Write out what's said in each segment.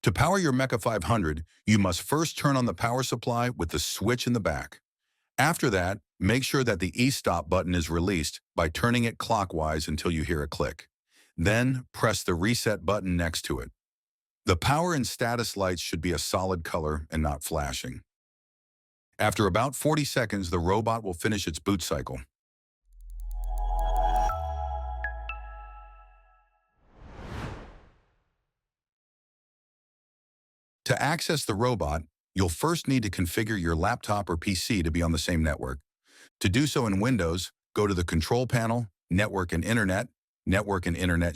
To power your Meca500, you must first turn on the power supply with the switch in the back. After that, make sure that the e-stop button is released by turning it clockwise until you hear a click. Then, press the reset button next to it. The power and status lights should be a solid color and not flashing. After about 40 seconds, the robot will finish its boot cycle. To access the robot, you'll first need to configure your laptop or PC to be on the same network. To do so in Windows, go to the Control Panel, Network and Internet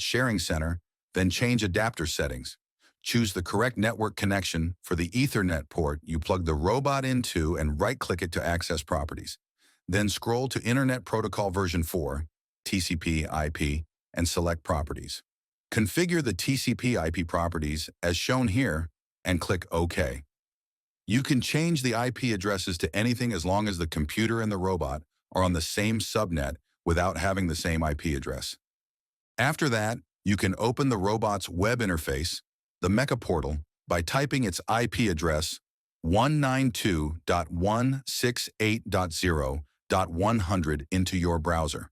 Sharing Center, then change adapter settings. Choose the correct network connection for the Ethernet port you plug the robot into and right-click it to access properties. Then scroll to Internet Protocol version 4, TCP/IP, and select Properties. Configure the TCP/IP properties as shown here and click OK. You can change the IP addresses to anything as long as the computer and the robot are on the same subnet without having the same IP address. After that, you can open the robot's web interface, the MecaPortal, by typing its IP address 192.168.0.100 into your browser.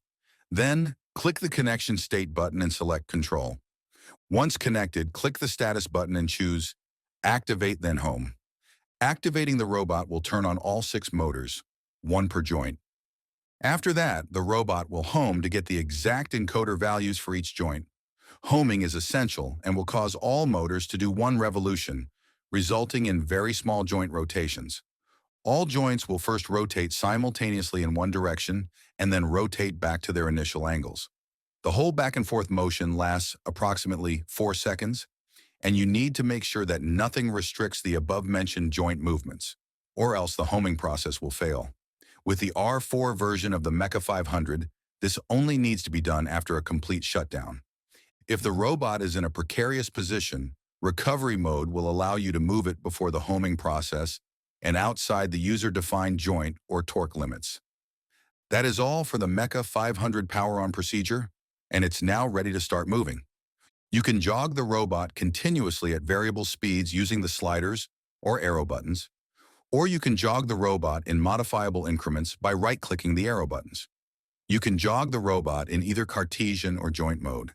Then, click the Connection State button and select Control. Once connected, click the Status button and choose Activate, then Home. Activating the robot will turn on all 6 motors, 1 per joint. After that, the robot will home to get the exact encoder values for each joint. Homing is essential and will cause all motors to do 1 revolution, resulting in very small joint rotations. All joints will first rotate simultaneously in one direction and then rotate back to their initial angles. The whole back and forth motion lasts approximately 4 seconds, and you need to make sure that nothing restricts the above-mentioned joint movements, or else the homing process will fail. With the R4 version of the Meca500, this only needs to be done after a complete shutdown. If the robot is in a precarious position, recovery mode will allow you to move it before the homing process and outside the user-defined joint or torque limits. That is all for the Meca500 power-on procedure, and it's now ready to start moving. You can jog the robot continuously at variable speeds using the sliders or arrow buttons, or you can jog the robot in modifiable increments by right-clicking the arrow buttons. You can jog the robot in either Cartesian or joint mode.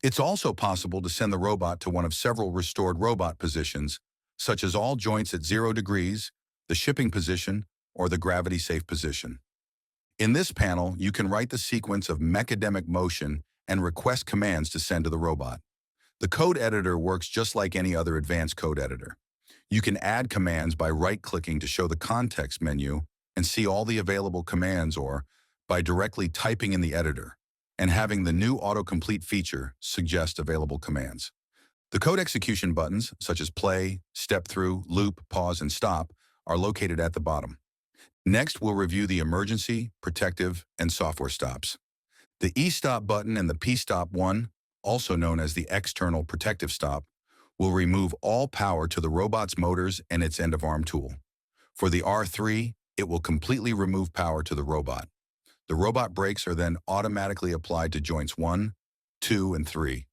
It's also possible to send the robot to one of several restored robot positions, such as all joints at 0 degrees, the shipping position, or the gravity-safe position. In this panel, you can write the sequence of mechademic motion and request commands to send to the robot. The code editor works just like any other advanced code editor. You can add commands by right-clicking to show the context menu and see all the available commands, or by directly typing in the editor and having the new autocomplete feature suggest available commands. The code execution buttons, such as play, step through, loop, pause, and stop, are located at the bottom. Next, we'll review the emergency, protective, and software stops. The E-stop button and the P-stop one, also known as the external protective stop, will remove all power to the robot's motors and its end-of-arm tool. For the R3, it will completely remove power to the robot. The robot brakes are then automatically applied to joints 1, 2, and 3.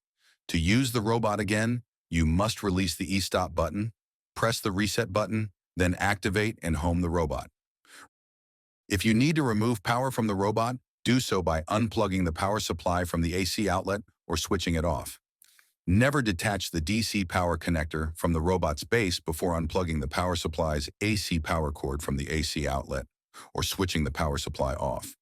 To use the robot again, you must release the E-stop button, press the reset button, then activate and home the robot. If you need to remove power from the robot, do so by unplugging the power supply from the AC outlet or switching it off. Never detach the DC power connector from the robot's base before unplugging the power supply's AC power cord from the AC outlet or switching the power supply off.